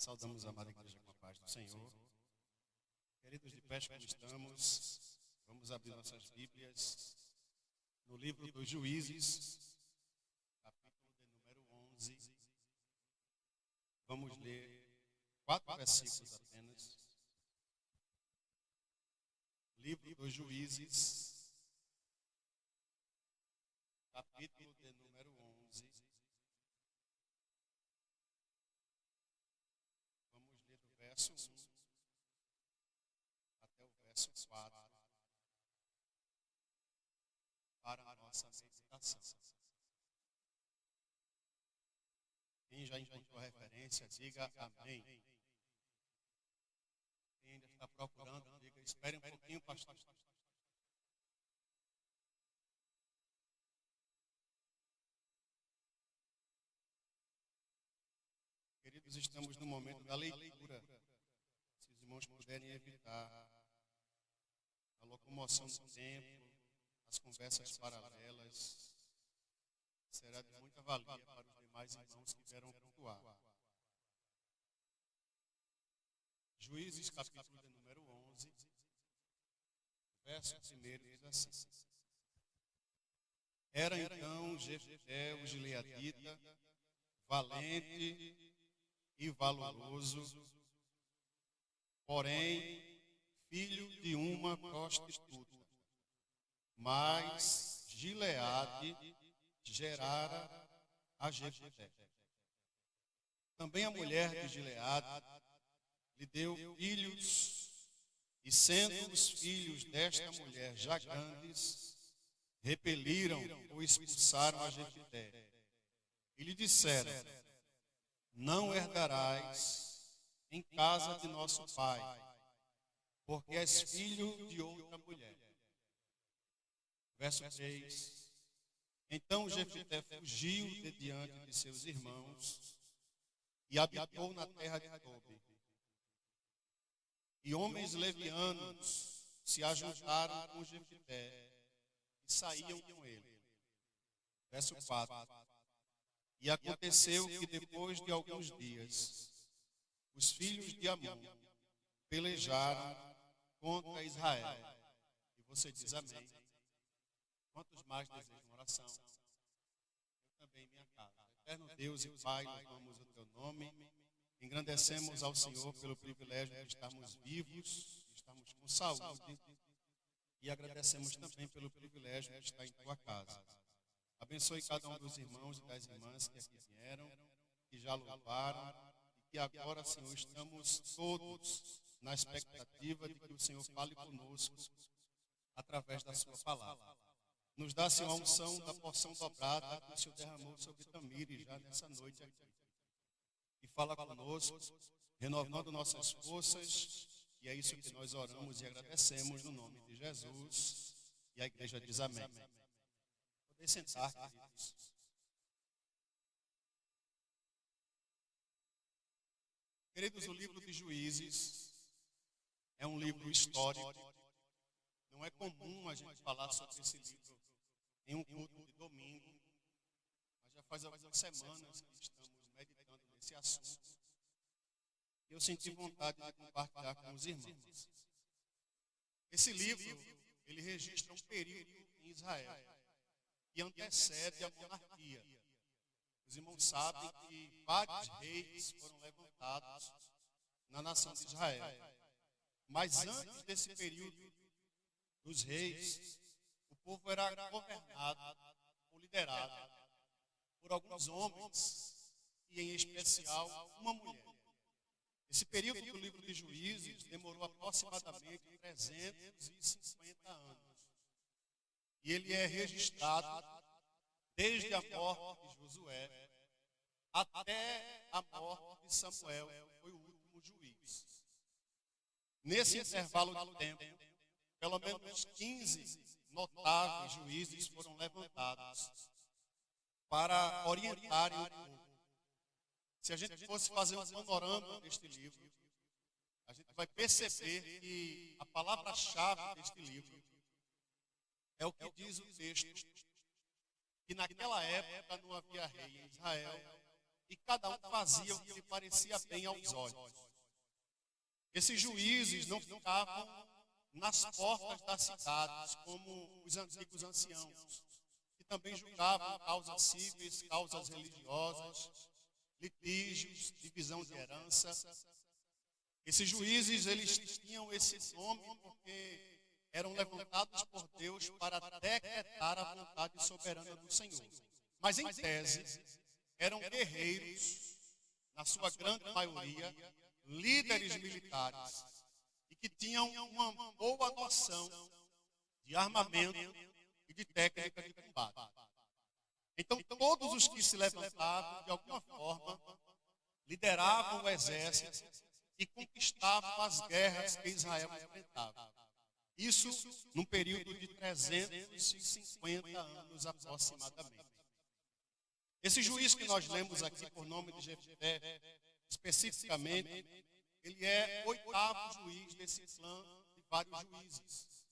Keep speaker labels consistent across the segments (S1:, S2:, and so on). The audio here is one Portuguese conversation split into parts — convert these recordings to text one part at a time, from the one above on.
S1: Saudamos a amada igreja com a paz do Senhor. Queridos, de pé como estamos, vamos abrir nossas Bíblias no livro dos Juízes, capítulo de número 11. Vamos ler 4 versículos apenas. Livro dos Juízes, capítulo de número 11. Vamos ler do verso 1 até o verso 4 para a nossa meditação. Quem já encontrou a referência, diga amém. Quem ainda está procurando, diga, espere um pouquinho, pastor. Queridos, estamos no momento da leitura. Se os irmãos puderem evitar a locomoção do tempo, as conversas paralelas, será de muita valia para os demais irmãos que vieram cultuar. Juízes, capítulo de número 11, verso 1 diz assim: Era então Jefté, o gileadita, valente e valoroso, porém filho de uma prostituta. Mas Gileade gerara a Jefté. Também a mulher de Gileade lhe deu filhos, e sendo os filhos desta mulher já grandes, repeliram ou expulsaram a Jefté. E lhe disseram: Não herdarás em casa de nosso pai, porque és filho de outra mulher. Verso 3. Então Jefté fugiu de diante de seus irmãos e habitou na terra de Tobi. E homens levianos se ajuntaram com Jefté e saíam com ele. Verso 4. E aconteceu que depois de alguns dias, os filhos de Amon pelejaram contra Israel. E você diz amém. Quantos mais desejam oração? Eu também, minha casa. Eterno Deus e Pai, louvamos o teu nome. Engrandecemos ao Senhor pelo privilégio de estarmos vivos, de estarmos com saúde. E agradecemos também pelo privilégio de estar em tua casa. Abençoe cada um dos irmãos e das irmãs que aqui vieram, que já louvaram, e que agora, Senhor, estamos todos na expectativa de que o Senhor fale conosco através da sua palavra. Nos dá, Senhor, a unção da porção dobrada que o Senhor derramou sobre Tamires já nessa noite aqui. E fala conosco, renovando nossas forças, e é isso que nós oramos e agradecemos no nome de Jesus. E a igreja diz amém. Podem sentar, queridos. Queridos, o livro de Juízes é um livro histórico. Não é comum a gente falar sobre esse livro em um culto de domingo, mas já faz algumas semanas que estamos meditando nesse assunto. E eu senti vontade de compartilhar com os irmãos. Esse livro, ele registra um período em Israel que antecede a monarquia. Os irmãos sabem que vários reis foram levantados na nação de Israel. Mas antes desse período dos reis, o povo era governado ou liderado por alguns homens e, em especial, uma mulher. Esse período do livro de Juízes demorou aproximadamente 350 anos. E ele é registrado desde a morte de Josué até a morte de Samuel, que foi o último juiz. Nesse intervalo de tempo, pelo menos 15 notáveis juízes foram levantados para orientarem o povo. Se a gente fosse fazer um panorama deste livro, a gente vai perceber que a palavra-chave deste livro é o que diz o texto, que naquela época não havia rei em Israel e cada um fazia o que lhe parecia bem aos olhos. Esses juízes não ficavam nas portas das cidades, como os antigos anciãos, que também julgavam causas cíveis, causas religiosas, litígios, divisão de herança. Esses juízes, eles tinham esse nome porque eram levantados por Deus para decretar a vontade soberana do Senhor. Mas, em tese, eram guerreiros, na sua grande maioria, líderes militares, e que tinham uma boa noção de armamento e de técnica de combate. Então, todos os que se levantavam, de alguma forma, lideravam o exército e conquistavam as guerras que Israel enfrentava. Isso num período de 350 anos aproximadamente. Esse juiz que nós lemos aqui por nome de Jefté, especificamente, ele é o 8º juiz desse clã de vários juízes.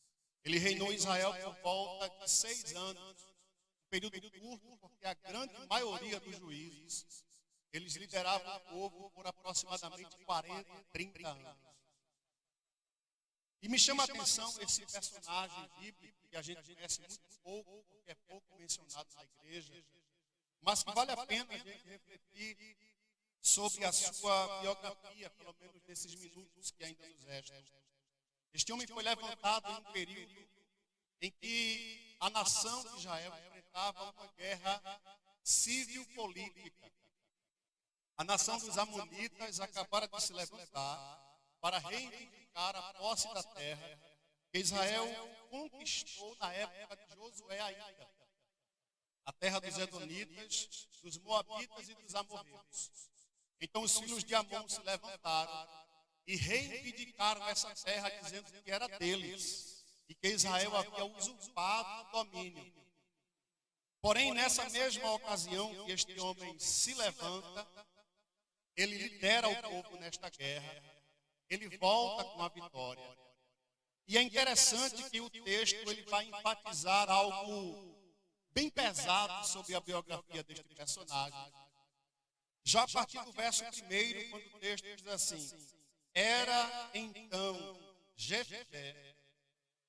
S1: Ele reinou em Israel por volta de 6 anos, um período curto, porque a grande maioria dos juízes, eles lideravam o povo por aproximadamente 40, 30 anos. E me chama a atenção esse personagem bíblico, que a gente conhece muito pouco, porque é pouco mencionado na igreja, mas que vale a pena a gente refletir sobre a sua biografia, pelo menos nesses minutos que ainda nos restam. Este homem foi levantado em um período em que a nação de Israel enfrentava uma guerra civil-política. A nação dos amonitas acabara de se levantar para reivindicar a posse da terra que Israel conquistou na época de Josué ainda. A terra dos Edonitas, dos Moabitas e dos Amorreus. Então os filhos de Amon se levantaram e reivindicaram essa terra, dizendo que era deles e que Israel havia usurpado o domínio. Porém, nessa mesma ocasião que este homem se levanta, ele lidera o povo nesta guerra, ele volta com a vitória. E é interessante que o texto ele vai enfatizar algo bem pesado sobre a biografia deste personagem. Já a partir do verso 1, quando o texto diz assim: era então Jefté,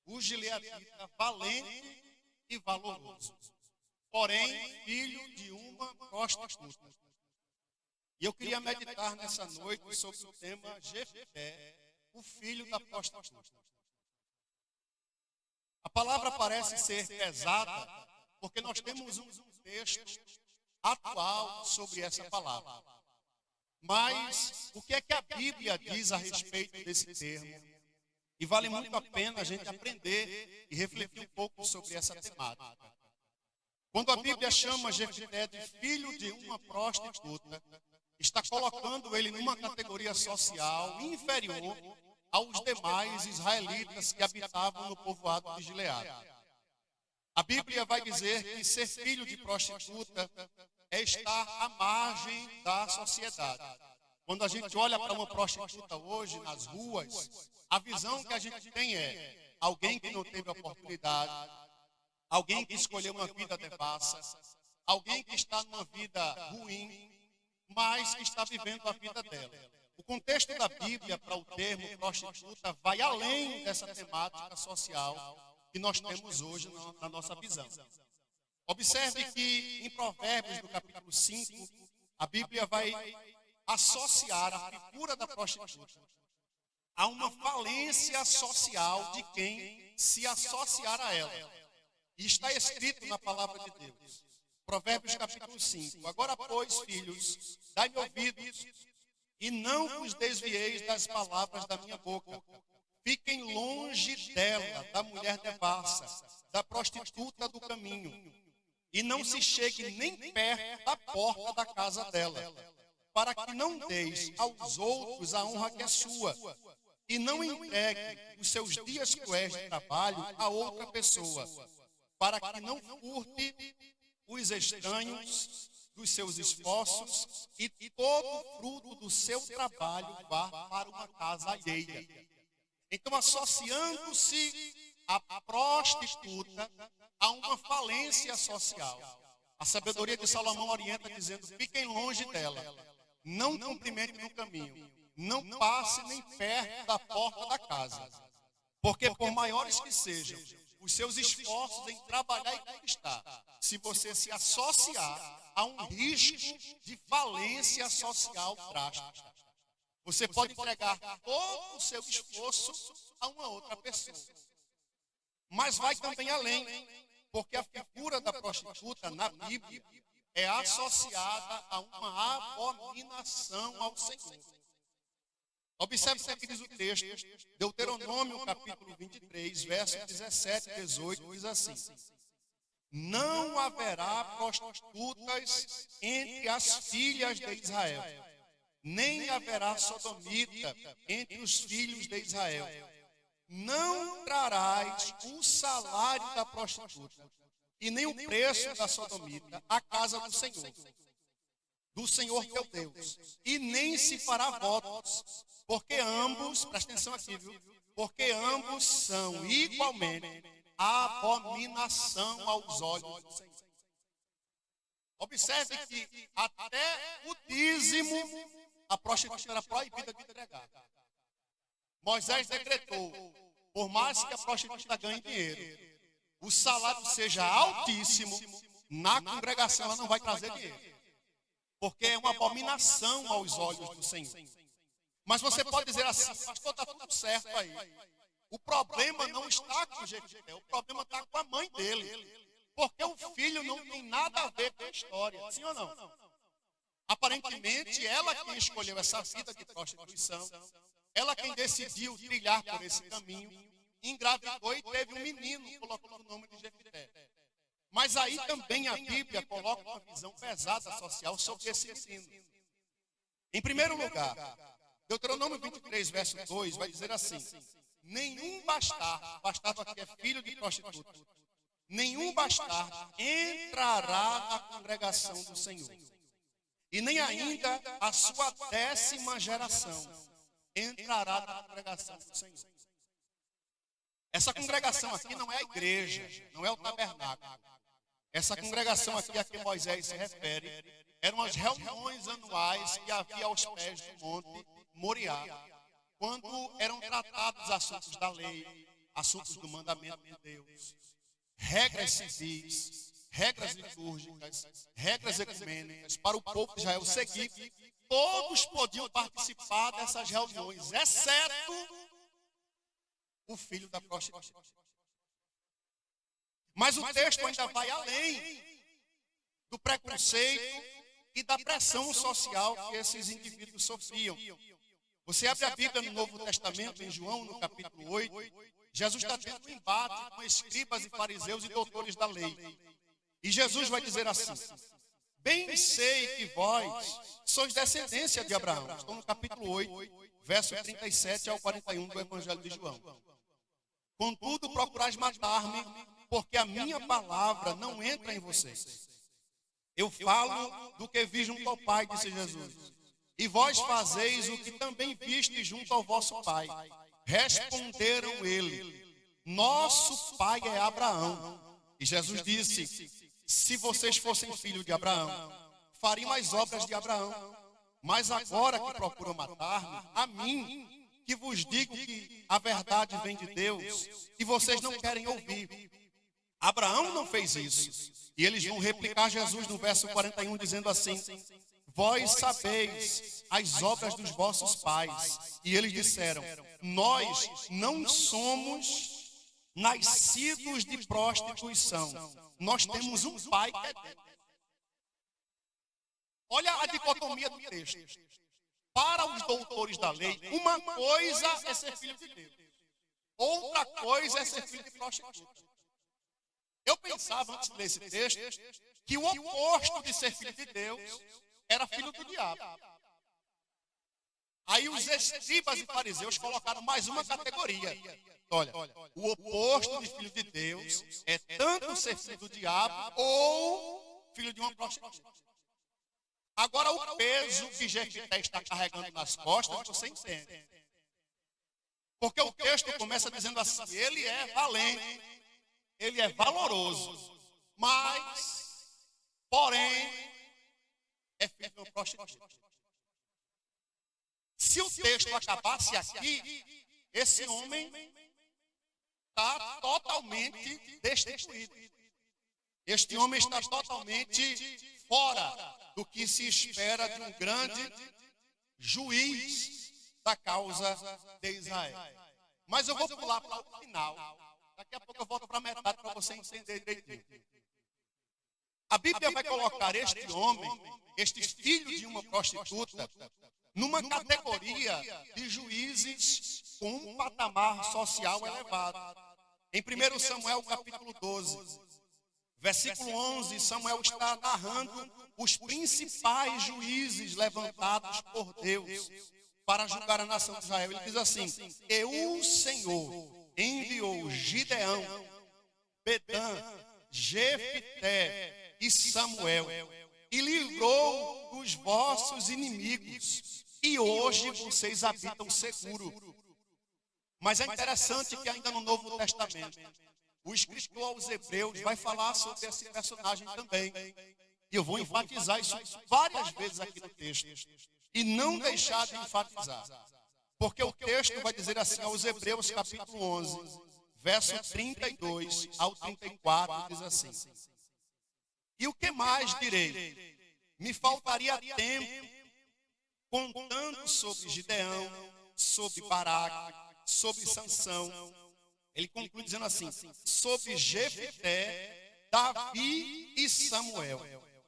S1: o gileadita, valente e valoroso, porém filho de uma prostituta. E eu queria meditar nessa noite sobre o tema Jefté, o filho da prostituta. A palavra parece ser pesada, porque nós temos um texto atual sobre essa palavra. Mas o que é que a Bíblia diz a respeito desse termo? E vale muito a pena a gente aprender e refletir um pouco sobre essa temática. Quando a Bíblia chama Jefté de filho de uma prostituta, está colocando ele numa categoria social inferior aos demais israelitas que habitavam no povoado de Gileade. A Bíblia vai dizer que ser filho de prostituta é estar à margem da sociedade. Quando a gente olha para uma prostituta hoje nas ruas, a visão que a gente tem é alguém que não teve oportunidade, alguém que escolheu uma vida devassa, alguém que está numa vida ruim, mas que está vivendo a vida dela. O contexto da Bíblia para o termo prostituta vai além dessa temática social que nós temos hoje na nossa visão. Observe que em Provérbios, no capítulo 5, a Bíblia vai associar a figura da prostituta a uma falência social de quem se associar a ela. E está escrito na palavra de Deus. Provérbios capítulo 5. Agora, pois, filhos, dai-me ouvidos, e não vos desvieis das palavras da minha boca. Fiquem longe dela, da mulher devassa, da prostituta do caminho, e não se chegue nem perto da porta da casa dela, para que não deis aos outros a honra que é sua, e não entregue os seus dias cruéis de trabalho a outra pessoa, para que não furte os estranhos dos seus esforços e todo o fruto do seu trabalho vá para uma casa alheia. Então, associando-se a prostituta a uma falência social. A sabedoria de Salomão orienta dizendo: fiquem longe dela, não cumprimentem no caminho, não passe nem perto da porta da casa, porque por maiores que sejam os seus esforços em trabalhar e conquistar, se você se associar a um risco de falência social drástico, você pode entregar todo o seu esforço a uma outra pessoa. Mas vai também além, porque a figura da prostituta na Bíblia é associada a uma abominação ao Senhor. Observe o que diz o texto, Deuteronômio capítulo 23, versos 17 e 18, diz assim: não haverá prostitutas entre as filhas de Israel, nem haverá sodomita entre os filhos de Israel. Não trarás o salário da prostituta e nem o preço da sodomita à casa do Senhor teu Deus, e nem se fará votos, porque ambos, presta atenção aqui, viu? Porque ambos são igualmente abominação aos olhos do Senhor. Observe que até o dízimo a prostituta era proibida de entregar. Moisés decretou: por mais que a prostituta ganhe dinheiro, o salário seja altíssimo, na congregação ela não vai trazer dinheiro, porque é uma abominação aos olhos do Senhor. Mas você pode dizer assim: pastor, está tudo certo aí. O problema não está com o Jefité, o problema está com a mãe dele, porque o filho não tem nada a ver com a história, sim ou não? Aparentemente, ela quem escolheu essa vida de prostituição, ela quem decidiu trilhar por esse caminho, engravidou e teve um menino, colocando o nome de Jefité. Mas aí também a Bíblia coloca uma visão pesada social sobre esse ensino. Em primeiro lugar, Deuteronômio 23, verso 2, vai dizer assim: nenhum bastardo aqui é filho de prostituta, nenhum bastardo entrará na congregação do Senhor, e nem ainda a sua 10ª geração entrará na congregação do Senhor. Essa congregação aqui não é a igreja, não é o tabernáculo. Essa congregação aqui a que Moisés se refere eram as reuniões anuais que havia aos pés do monte Moriá, quando eram tratados assuntos da lei, assuntos do mandamento de Deus, regras civis, regras litúrgicas, regras ecumênicas para o povo de Israel seguir. Todos podiam participar dessas reuniões, exceto o filho da prostituta. Mas o texto ainda vai além do preconceito e da pressão social que esses indivíduos sofriam. Você abre a Bíblia no Novo Testamento, em João, no capítulo 8, Jesus está tendo um embate com escribas e fariseus e doutores da lei. E Jesus vai dizer assim: bem sei que vós sois descendência de Abraão. Estou no capítulo 8, verso 37 ao 41 do Evangelho de João. Contudo, procurais matar-me, porque a minha palavra não entra em vocês. Eu falo do que vi junto ao Pai, disse Jesus. E vós fazeis o que também viste junto ao vosso pai. Responderam ele: nosso pai é Abraão. E Jesus disse: se vocês fossem filhos de Abraão, fariam as obras de Abraão. Mas agora que procuram matar-me, a mim, que vos digo que a verdade vem de Deus, e vocês não querem ouvir. Abraão não fez isso. E eles vão replicar Jesus no verso 41, dizendo assim: vós sabeis as obras dos vossos pais. E eles disseram: nós não somos nascidos de prostituição. Nós temos um pai que é Deus. Olha a dicotomia do texto. Para os doutores da lei, uma coisa é ser filho de Deus, outra coisa é ser filho de prostituta. Eu pensava, antes de ler esse texto, que o oposto de ser filho de Deus era filho do diabo. Aí os escribas e fariseus colocaram mais uma categoria. Olha, o oposto de filho de Deus é tanto ser filho do diabo ou filho de uma prostituta. Agora, o peso que Jefité está carregando nas costas, você entende. Porque o texto começa dizendo assim: ele é valente, ele é valoroso, mas porém é filho de uma prostituta. Se o texto acabasse aqui, esse homem está totalmente destituído. Este homem está totalmente fora do que se espera de um grande juiz da causa de Israel. Mas eu vou pular para o final. Daqui a pouco eu volto para a metade para você entender direitinho. A Bíblia vai colocar este homem, este filho de uma prostituta, numa categoria de juízes com um patamar social elevado. Em 1 Samuel capítulo 12, versículo 11, Samuel está narrando os principais juízes levantados por Deus para julgar a nação de Israel. Ele diz assim: e o Senhor enviou Gideão, Bedã, Jefté e Samuel, e livrou dos vossos inimigos, e hoje vocês habitam seguro. Mas é interessante que ainda no Novo Testamento, o escritor aos Hebreus vai falar sobre esse personagem também. E eu vou enfatizar isso várias vezes aqui no texto. E não deixar de enfatizar. Porque o texto vai dizer assim aos Hebreus capítulo 11, verso 32 ao 34, diz assim: e o que mais direi? Me faltaria tempo contando sobre Gideão, sobre Baraque, sobre Sansão. Ele conclui dizendo assim: sobre Jefté, Davi e Samuel,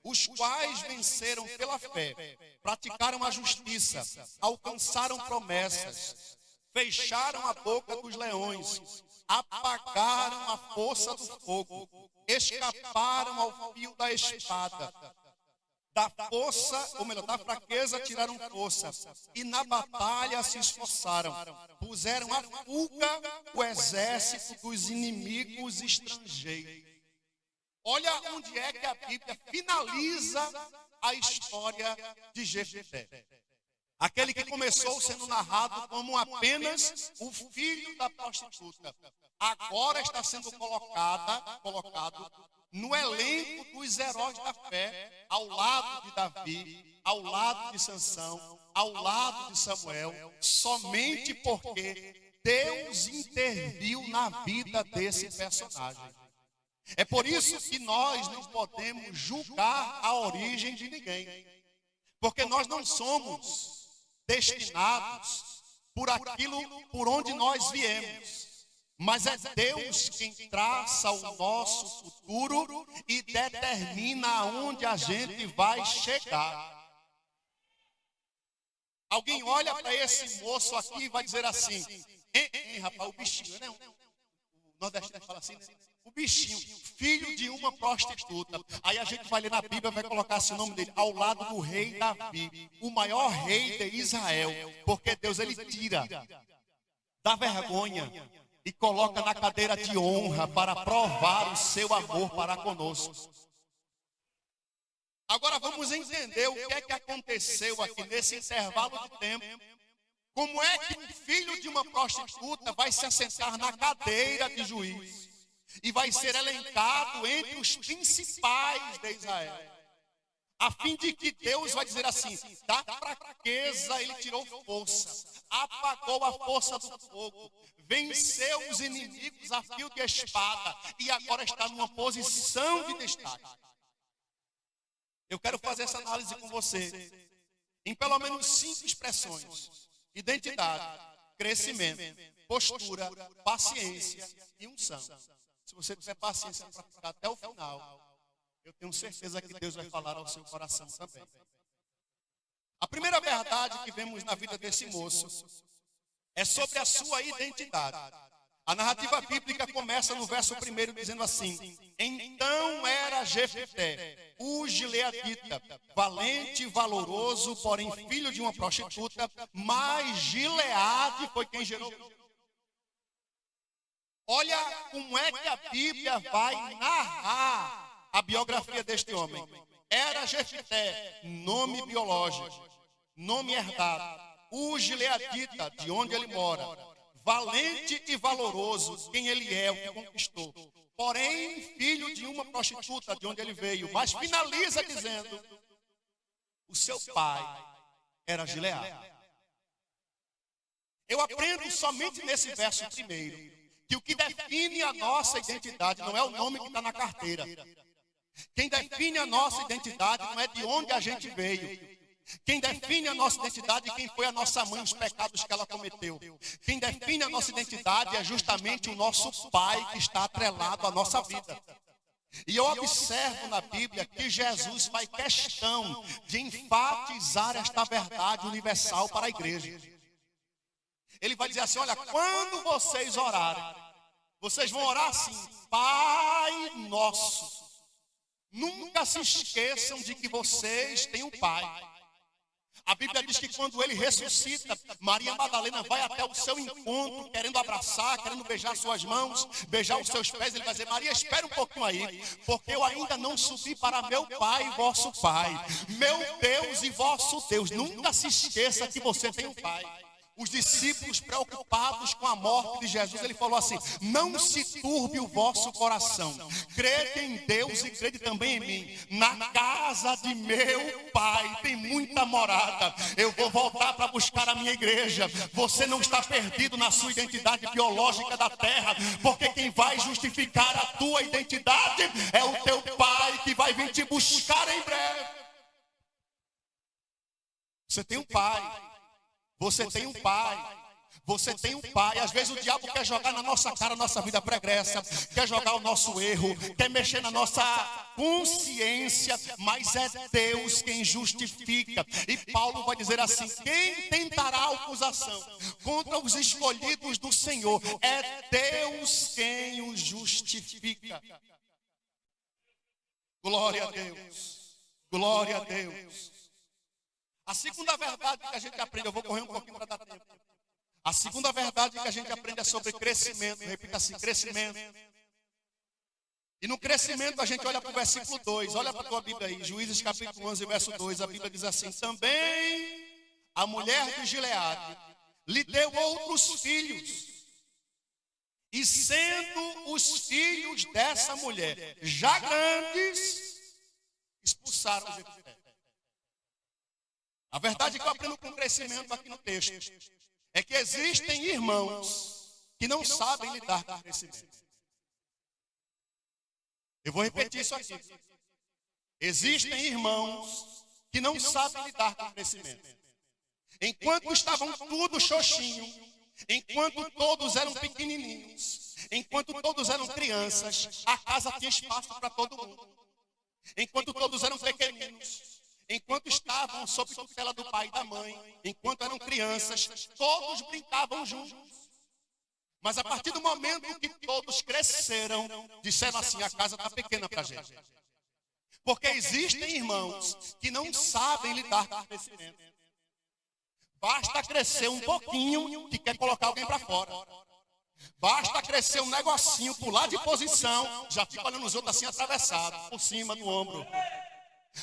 S1: os quais venceram pela fé, praticaram a justiça, alcançaram promessas, fecharam a boca dos leões, apagaram a força do fogo, escaparam ao fio da espada. Da força, ou melhor, da fraqueza tiraram força, e na batalha se esforçaram, puseram à fuga o exército dos inimigos estrangeiros. Olha onde é que a Bíblia finaliza a história de Jefté. Aquele que começou sendo narrado como apenas o filho da prostituta, agora está sendo colocado no elenco dos heróis da fé, ao lado de Davi, ao lado de Sansão, ao lado de Samuel, somente porque Deus interviu na vida desse personagem. É por isso que nós não podemos julgar a origem de ninguém, porque nós não somos destinados por aquilo por onde nós viemos. Mas é Deus quem traça o nosso futuro e determina aonde a gente vai chegar. Alguém olha para esse moço aqui e vai dizer assim: rapaz, o bichinho, né? O nordestino fala assim, né? O bichinho, filho de uma prostituta. Aí a gente vai ler na Bíblia, vai colocar esse nome dele ao lado do rei Davi, o maior rei de Israel, porque Deus ele tira da vergonha e coloca na cadeira de honra para provar o seu amor para conosco. Agora vamos entender o que é que aconteceu aqui nesse intervalo de tempo. Como é que um filho de uma prostituta vai se assentar na cadeira de juiz e vai ser elencado entre os principais de Israel? A fim de que Deus vai dizer assim: da fraqueza ele tirou força, apagou a força do fogo, venceu os inimigos a fio de espada e agora está numa posição de destaque. Eu quero fazer essa análise com você em pelo menos 5 expressões: identidade, crescimento, postura, paciência e unção. Se você tiver paciência para ficar até o final, eu tenho certeza que Deus vai falar ao seu coração também. A primeira verdade que vemos na vida desse moço é sobre a sua identidade. A narrativa bíblica começa no verso 1 dizendo assim: então era Jefté, o gileadita, valente e valoroso, porém filho de uma prostituta, mas Gileade foi quem gerou. Olha como é que a Bíblia vai narrar a biografia deste homem. Era Jefté, nome biológico, nome herdado, o gileadita, de onde ele mora, valente e valoroso, quem ele é, o que conquistou. Porém, filho de uma prostituta, de onde ele veio. Mas finaliza dizendo, o seu pai era Gileade. Eu aprendo somente nesse verso primeiro, que o que define a nossa identidade não é o nome que está na carteira. Quem define a nossa identidade não é de onde a gente veio. Quem define a nossa identidade é quem foi a nossa mãe, os pecados que ela cometeu. Quem define a nossa identidade é justamente o nosso pai que está atrelado à nossa vida. E eu observo na Bíblia que Jesus faz questão de enfatizar esta verdade universal para a igreja. Ele vai dizer assim, olha, quando vocês orarem, vocês vão orar assim, Pai Nosso. Nunca se esqueçam de que vocês têm um Pai. A Bíblia diz que quando ele ressuscita, Maria Madalena vai até o seu encontro, querendo abraçar, querendo beijar suas mãos, beijar os seus pés. Ele vai dizer, Maria, espera um pouquinho aí, porque eu ainda não subi para meu Pai e vosso Pai, meu Deus e vosso Deus. Nunca se esqueça que você tem um Pai. Os discípulos preocupados com a morte de Jesus, ele falou assim, não se turbe o vosso coração, crede em Deus e crede também em mim. Na casa de meu Pai tem muita morada, eu vou voltar para buscar a minha igreja. Você não está perdido na sua identidade biológica da terra, porque quem vai justificar a tua identidade é o teu Pai que vai vir te buscar em breve. Você tem um Pai. Você tem um Pai, você tem um Pai. Às vezes o diabo quer jogar na nossa cara a nossa vida pregressa, quer jogar o nosso erro, quer mexer na nossa consciência, mas é Deus quem justifica. E Paulo vai dizer assim, quem tentará acusação contra os escolhidos do Senhor? É Deus quem os justifica. Glória a Deus, glória a Deus. A segunda verdade que a gente aprende, eu vou correr um pouquinho para dar tempo. A segunda verdade que a gente aprende é sobre crescimento. Repita assim, crescimento. E no crescimento a gente olha para o versículo 2. Olha para a tua Bíblia aí, Juízes capítulo 11, verso 2. A Bíblia diz assim, também a mulher de Gileade lhe deu outros filhos. E sendo os filhos dessa mulher já grandes, expulsaram os efésios. A verdade que eu aprendo com crescimento aqui no texto é que existem irmãos que não sabem lidar com o crescimento. Eu vou repetir isso aqui. Existem irmãos que não sabem lidar com o crescimento. Enquanto estavam tudo xoxinho, enquanto todos eram pequenininhos, enquanto todos eram crianças, a casa tinha espaço para todo mundo. Enquanto todos eram pequeninos, enquanto estavam sob tutela do pai e da mãe, enquanto eram crianças, todos brincavam juntos. Mas a partir do momento que todos cresceram, disseram assim, a casa está pequena para a gente. Porque existem irmãos que não sabem lidar com o crescimento. Basta crescer um pouquinho que quer colocar alguém para fora. Basta crescer um negocinho, pular de posição, já fica olhando os outros assim atravessado, por cima do ombro.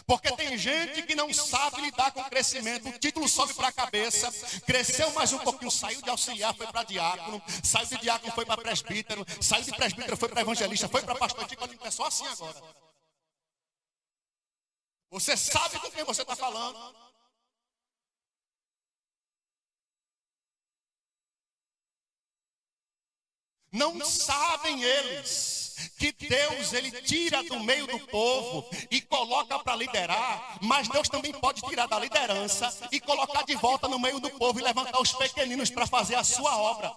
S1: Porque tem gente que não sabe lidar com o crescimento, o título sobe para a cabeça, cresceu mais um pouquinho, saiu de auxiliar, foi para diácono, saiu de diácono, foi para presbítero, saiu de presbítero, foi para evangelista, foi para pastor, fica olhando só assim agora. Você sabe com quem você está falando. Não sabem eles que Deus, ele tira do meio do povo e coloca para liderar, mas Deus também pode tirar da liderança e colocar de volta no meio do povo e levantar os pequeninos para fazer a sua obra.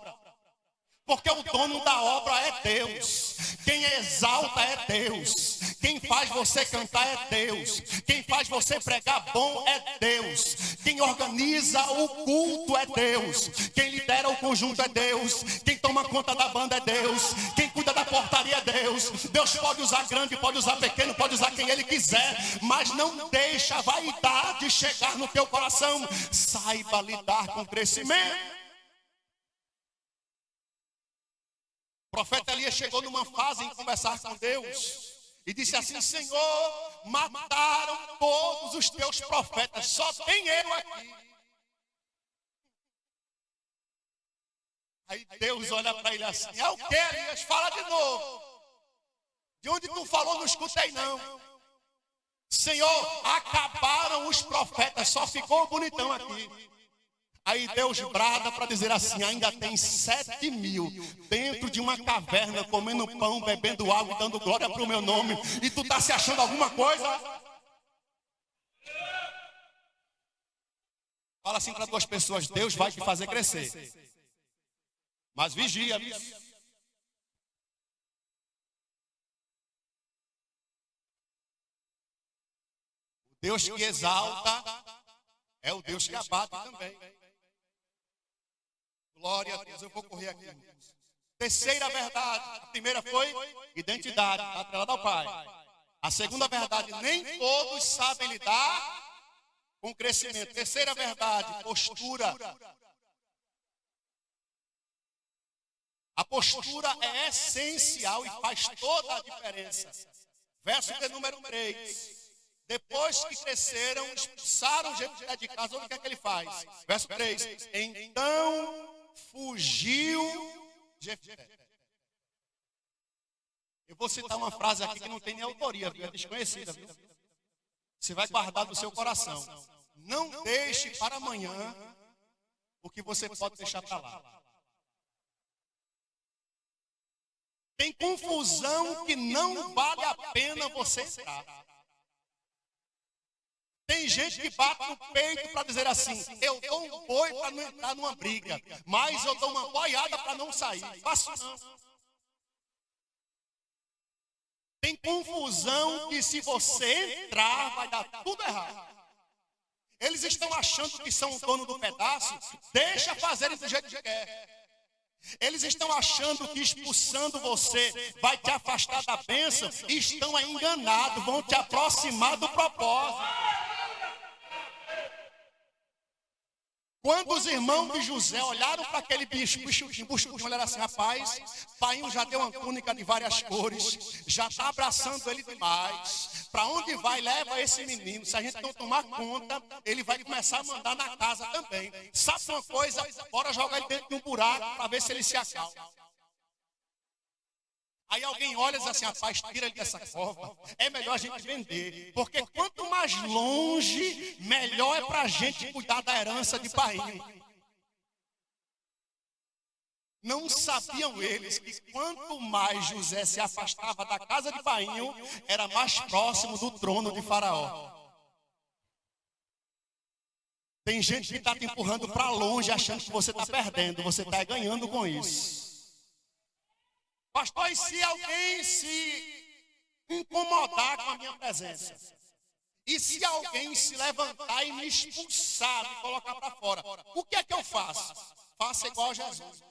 S1: Porque o dono da obra é Deus. Quem exalta é Deus. Quem faz você cantar é Deus. Quem faz você pregar bom é Deus. Quem organiza o culto é Deus. Quem lidera o conjunto é Deus. Quem toma conta da banda é Deus. Quem cuida da portaria é Deus. Deus pode usar grande, pode usar pequeno, pode usar quem Ele quiser. Mas não deixa a vaidade chegar no teu coração. Saiba lidar com o crescimento. O profeta Elias chegou numa fase em conversar com Deus e disse assim, Senhor, mataram todos os teus profetas, só tem eu aqui. Aí Deus olha para ele assim: é o que, Elias? Fala de novo. De onde tu falou, não escutei não. Senhor, acabaram os profetas, só ficou o bonitão aqui. Aí Deus brada para dizer assim: ainda tem 7.000 dentro de uma caverna, comendo pão, bebendo água e dando glória para o meu nome. E tu está se achando alguma coisa? Fala assim para 2 pessoas: Deus vai te fazer crescer. Mas vigia. O Deus que exalta é o Deus que abate também. Glória a Deus. Eu vou correr aqui. Terceira verdade. A primeira foi identidade, atrelada ao Pai. A segunda verdade: nem todos sabem lidar com crescimento. Terceira verdade: postura. A postura é essencial e faz toda a diferença. Verso de número 3. Depois que cresceram, expulsaram Jefté de casa. Olha o que é que ele faz. Verso 3. Então fugiu Jefté. Eu vou citar uma frase aqui que não tem nem autoria, é desconhecida. Viu? Você vai guardar no seu coração. Não deixe para amanhã o que você pode deixar para lá. Tem confusão que não vale a pena você entrar. Tem gente que bate no peito para dizer assim: eu dou um boi para não entrar numa briga, mas eu dou uma boiada para não sair. Faço não. Tem confusão que se você entrar vai dar tudo errado. Eles estão achando que são o dono do pedaço, deixa fazerem do jeito que quer. Eles estão achando que expulsando você vai te afastar da bênção, e estão enganados, vão te aproximar do propósito. Quando os irmãos de José olharam para aquele bichuquinho, olharam assim: rapaz, pai já deu uma túnica de várias cores, já está abraçando ele demais. Para onde vai, leva esse menino. Se a gente não tomar conta, ele vai começar a mandar na casa também. Sabe uma coisa? Bora jogar ele dentro de um buraco para ver se ele se acalma. Aí alguém olha e diz assim: rapaz, tira ele dessa cova. É melhor a gente vender. Porque quanto mais longe, melhor é para a gente cuidar da herança de pai. Não sabiam eles que quanto mais José se afastava da casa de Painho, era mais próximo do trono de Faraó. Tem gente que está te empurrando para longe, achando que você está perdendo. Você está ganhando com isso. Pastor, e se alguém se incomodar com a minha presença? E se alguém se levantar e me expulsar, me colocar para fora? O que é que eu faço? Faça igual a Jesus.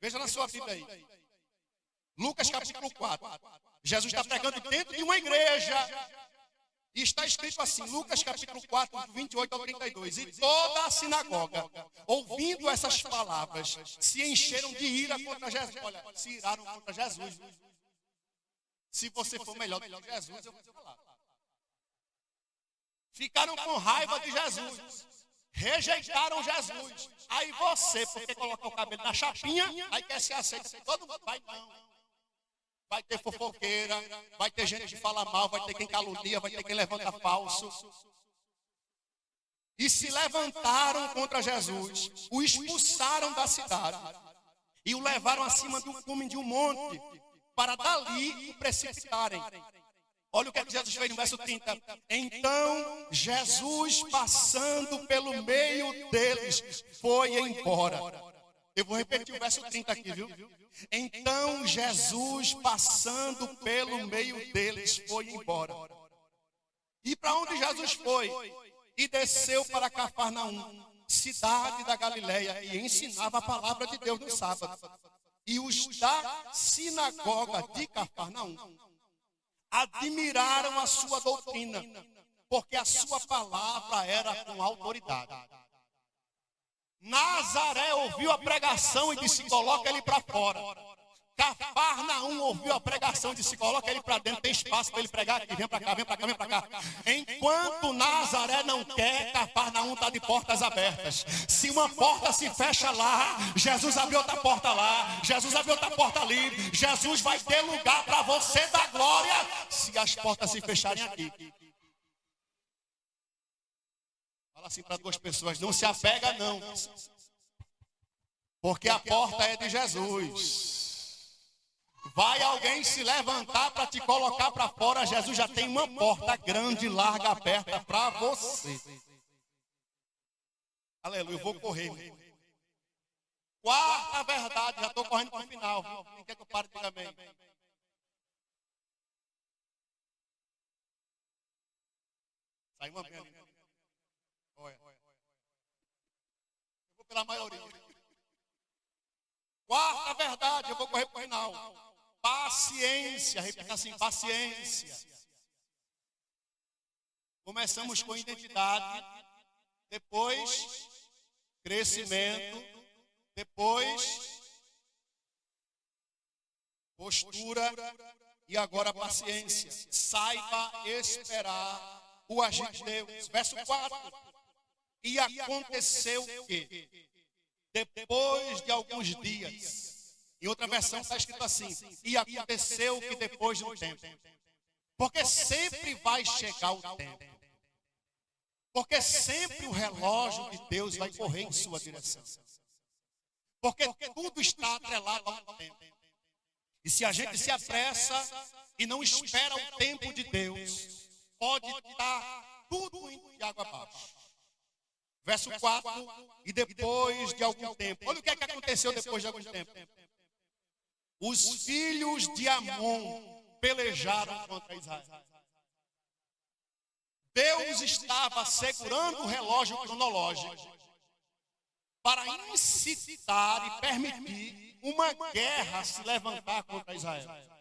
S1: Veja na sua Bíblia aí. Lucas capítulo 4. Jesus está pregando dentro de uma igreja. E está escrito assim, Lucas capítulo 4, 28 ao 32. E toda a sinagoga, ouvindo essas palavras, se encheram de ira contra Jesus. Olha, se iraram contra Jesus. Se você for melhor do que Jesus, eu vou falar. Ficaram com raiva de Jesus. Rejeitaram Jesus. Aí você, porque coloca o cabelo na chapinha, aí quer ser aceito. Todo mundo vai, não. Vai ter fofoqueira, vai ter gente que fala mal, vai ter quem calunia, vai ter quem levanta falso. E se levantaram contra Jesus, o expulsaram da cidade e o levaram acima do cume de um monte para dali o precipitarem. Olha o que Jesus fez no verso 30. Então Jesus, passando pelo meio deles, foi embora. Eu vou repetir o verso 30 aqui, viu? Então Jesus, passando pelo meio deles, foi embora. E para onde Jesus foi? E desceu para Cafarnaum, cidade da Galileia, e ensinava a palavra de Deus no sábado. E os da sinagoga de Cafarnaum admiraram a sua doutrina, porque a sua palavra era com autoridade. Nazaré ouviu a pregação e disse: coloca ele para fora. Cafarnaum ouviu a pregação e disse: coloca ele para dentro, tem espaço para ele pregar aqui, vem para cá, vem para cá, vem para cá. Enquanto Nazaré não quer, Cafarnaum está de portas abertas. Se uma porta se fecha lá, Jesus abriu outra porta lá, Jesus abriu outra porta ali. Jesus vai ter lugar para você dar glória se as portas se fecharem aqui. Fala assim para duas pessoas: não se apega não, porque a porta é de Jesus. Vai alguém se levantar para te colocar para fora, Jesus já tem uma porta grande, larga, aberta para você. Aleluia, eu vou correr. Quarta verdade, já estou correndo para o final. Viu? Quem quer que eu pare de também? Sai uma bem ali. Olha. Eu vou pela maioria. Quarta verdade, eu vou correr para o final. Paciência, repita assim, paciência. Começamos com identidade, depois crescimento, depois postura e agora paciência. Saiba esperar o agir de Deus. Verso 4. E aconteceu o quê? Depois de alguns dias. Em outra versão está escrito assim: e aconteceu que depois de um tempo. Porque sempre vai chegar o tempo. Porque sempre o relógio de Deus vai correr em sua direção. Porque tudo está atrelado ao tempo. E se a gente se apressa e não espera o tempo de Deus, pode estar tudo indo de água abaixo. Verso 4, e depois de algum tempo. Olha o que é que aconteceu depois de algum tempo. Os filhos de Amon pelejaram contra Israel. Deus estava segurando o relógio cronológico para incitar e permitir uma guerra se levantar contra Israel.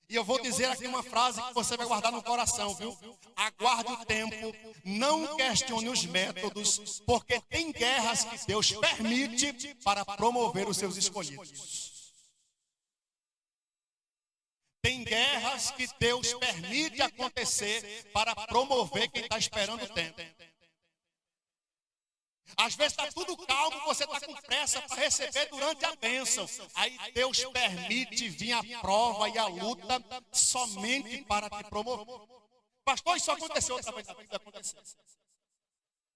S1: E eu vou dizer aqui uma frase que você vai guardar no coração, viu? Aguarde o tempo, não questione os métodos, porque tem guerras que Deus permite para promover os seus escolhidos. Tem guerras que Deus permite acontecer para promover quem está esperando o tempo. Às vezes está tudo calmo, você está com pressa para receber durante a bênção. Aí Deus permite vir a prova e a luta somente para te promover. Pastor, isso aconteceu outra vez.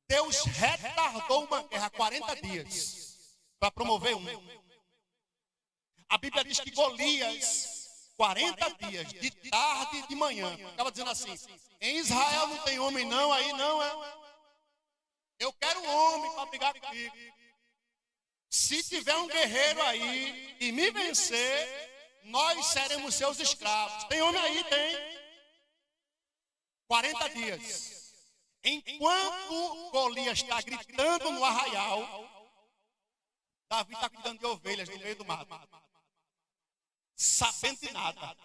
S1: Deus retardou uma guerra 40 dias para promover um. A Bíblia diz que Golias, 40 dias, de tarde e de manhã, estava dizendo assim: em Israel não tem homem não, aí não é. Eu quero um homem para brigar comigo. Se tiver um guerreiro aí e me vencer, nós seremos seus escravos. Tem homem aí? Tem. 40 dias. Enquanto Golias está gritando no arraial, Davi está cuidando de ovelhas no meio do mato, sabendo de nada.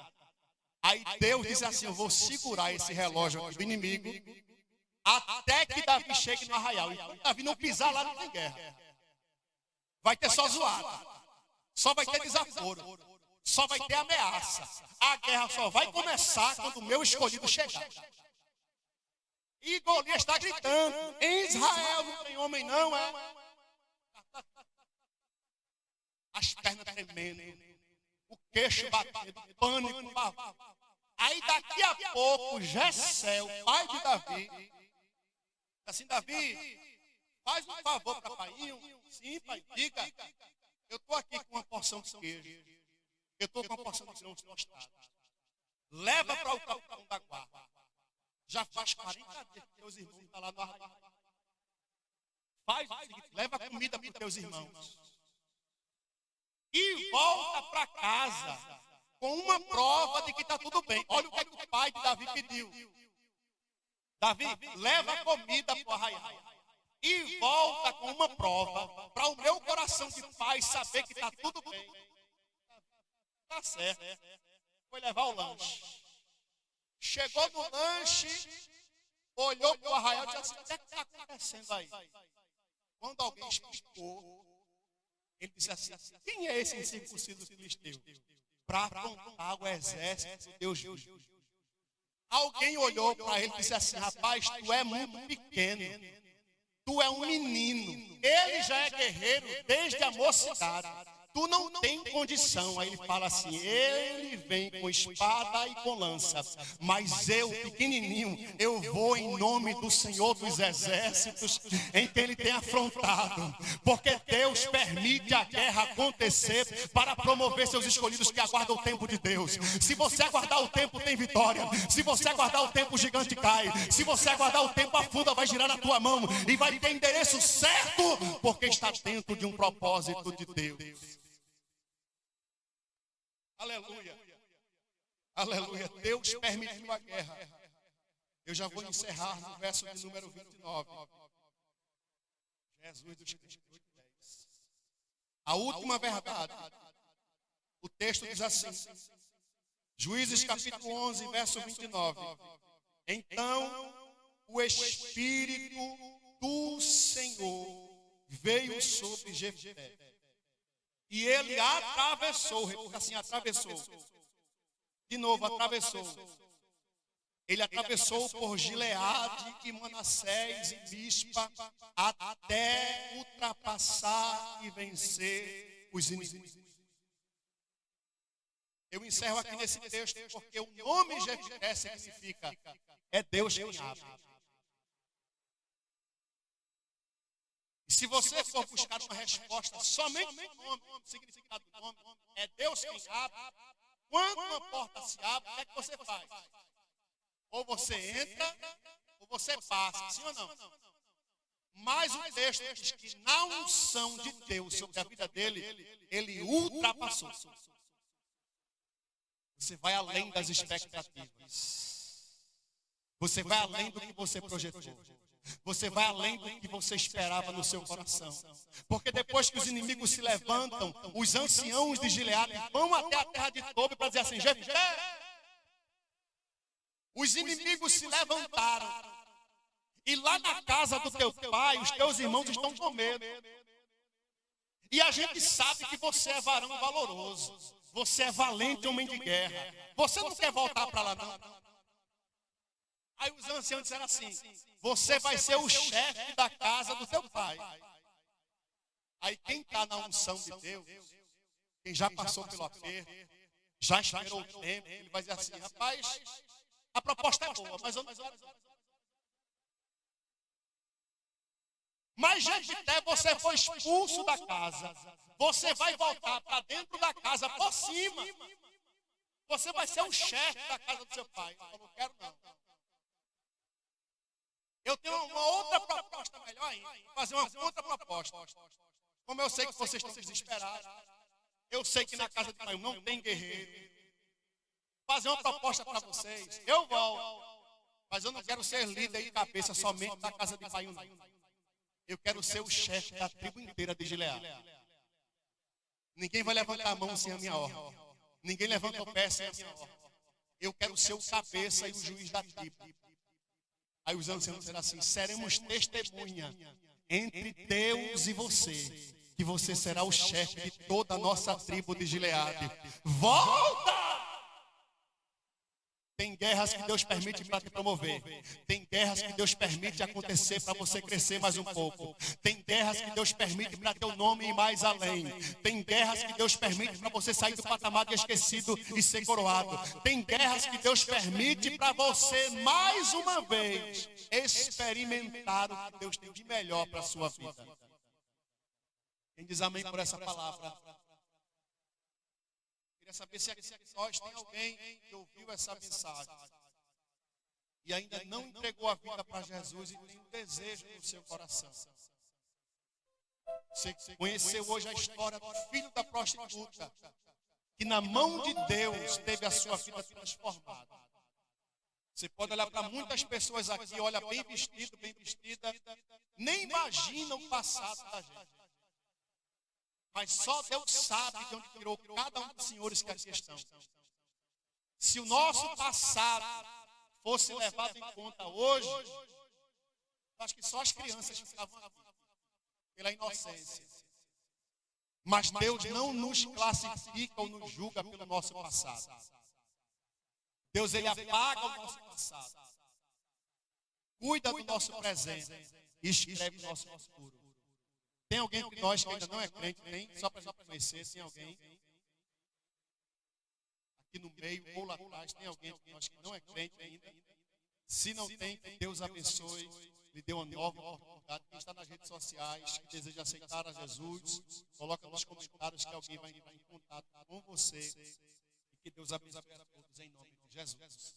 S1: Aí Deus diz assim: eu vou segurar esse relógio do inimigo até que Davi chegue no arraial. Então Davi não pisar lá, não tem guerra. Vai ter só zoada, só vai ter desaforo, só vai ter ameaça. A guerra só vai começar quando o meu escolhido chegar. E Golias está gritando: em Israel não tem homem não, é? As pernas tremendo, o queixo batendo, pânico. Aí daqui a pouco Jessé, o pai de Davi, assim: Davi, faz um favor para painho. Sim, pai, diga. Eu estou aqui com uma porção de queijo. Eu estou com uma porção de grãos tostados. Leva para o capitão da guarda. Já faz 40 dias que teus irmãos estão lá no arraial. Faz o seguinte: leva comida para os teus irmãos. E volta para casa com uma prova de que está tudo bem. Olha o que o pai de Davi pediu. Davi, leva comida para o arraial. E volta com uma prova para o meu coração de pai saber que está tudo bem. Está certo. Foi levar o lanche. Chegou no lanche, olhou para o arraial e disse assim: o que está acontecendo aí? Quando alguém explicou, Ele disse assim: quem é esse incircunciso filisteu? Para afrontar o exército de Deus vivo. Alguém olhou para ele e disse assim: rapaz, tu é muito pequeno. Tu é um menino. Ele já é guerreiro desde a mocidade. Tu não tem condição. Aí ele fala assim: ele vem com espada e com lança, mas eu, pequenininho, eu vou em nome do Senhor dos Exércitos, em que ele tem afrontado. Porque Deus permite a guerra acontecer para promover seus escolhidos que aguardam o tempo de Deus. Se você aguardar o tempo, tem vitória. Se você aguardar o tempo, o gigante cai. Se você aguardar o tempo, a funda vai girar na tua mão e vai ter endereço certo, porque está dentro de um propósito de Deus. Aleluia. Aleluia. Deus permitiu a guerra. Eu já vou encerrar no verso de número 29. Jesus dos Cristo. A última verdade. O texto diz assim. Juízes capítulo 11, verso 29. Então o Espírito do Senhor veio sobre Jefté. E ele atravessou, assim, atravessou. De novo, atravessou. Ele atravessou por Gileade e Manassés e Mispa, até ultrapassar e vencer os inimigos. Eu encerro aqui nesse texto, porque o nome Jefté significa, é Deus quem abre. E se você for buscar uma resposta somente no nome, o significado do nome, é Deus quem abre. Quando uma porta se abre, o que é que você faz? Ou você entra, ou você passa, sim ou não? Mas o texto diz que na unção de Deus sobre a vida dele, ele ultrapassou. Você vai além das expectativas. Você vai além do que você projetou. Você vai além do que você esperava no seu coração. Porque depois que os inimigos se levantam, os anciãos de Gileade vão até a terra de Tobi para dizer assim: Jefté, os inimigos se levantaram. E lá na casa do teu pai, os teus irmãos estão com medo. E a gente sabe que você é varão valoroso. Você é valente homem de guerra. Você não quer voltar para lá, não. Aí os anciãos disseram assim: você vai ser o chefe da casa do teu pai. Aí quem está na unção de Deus, quem já passou pelo aperto, já esperou o tempo, ele vai dizer assim: rapaz, a proposta é boa, mas eu não quero. Mas Jefté, você foi expulso da casa. Você vai voltar para dentro da casa por cima. Você vai ser o chefe da casa do seu pai. Eu não quero, não. Eu tenho uma outra proposta melhor ainda. Fazer uma contraproposta. Como eu sei que vocês estão desesperados. Eu sei que na casa de pai não tem guerreiro. Fazer uma proposta para vocês. Eu volto. Mas eu não quero ser líder e cabeça somente da casa de pai, não. Eu quero ser o chefe da tribo inteira de Gileade. Ninguém vai levantar a mão sem a minha ordem. Ninguém levanta o pé sem a minha ordem. Eu quero ser o cabeça e o juiz da tribo. Aí os anciãos disseram assim: seremos testemunha entre Deus e você, que você será o chefe de toda a nossa tribo de Gileade. Volta! Tem guerras que Deus permite para te promover. Tem guerras que Deus permite acontecer para você crescer mais um pouco. Tem guerras que Deus permite para teu nome ir mais além. Tem guerras que Deus permite para você sair do patamar de esquecido e ser coroado. Tem guerras que Deus permite para você, mais uma vez, experimentar o que Deus tem de melhor para a sua vida. Quem diz amém por essa palavra? Queria saber se aqui nós tem alguém que ouviu essa mensagem e ainda não entregou a vida para Jesus e tem um desejo no seu coração. Você conheceu hoje a história do filho da prostituta, que na mão de Deus teve a sua vida transformada. Você pode olhar para muitas pessoas aqui, olha bem vestido, bem vestida, nem imagina o passado da gente. Mas só Deus sabe de onde tirou cada um dos senhores que aqui estão. Se o nosso passado fosse levado em conta hoje, acho que só as crianças ficavam aqui, pela inocência. Mas Deus não nos classifica ou nos julga pelo nosso passado. Deus, ele apaga o nosso passado, cuida do nosso presente e escreve o nosso futuro. Tem alguém entre nós que ainda não é crente, nem só para a gente conhecer, tem alguém aqui no meio ou lá atrás, tem alguém entre nós que não é crente ainda? Se não tem, que Deus abençoe, lhe dê uma nova oportunidade. Quem está nas redes sociais, que deseja aceitar a Jesus, coloca nos comentários que alguém vai entrar em contato com você. E que Deus abençoe a todos em nome de Jesus.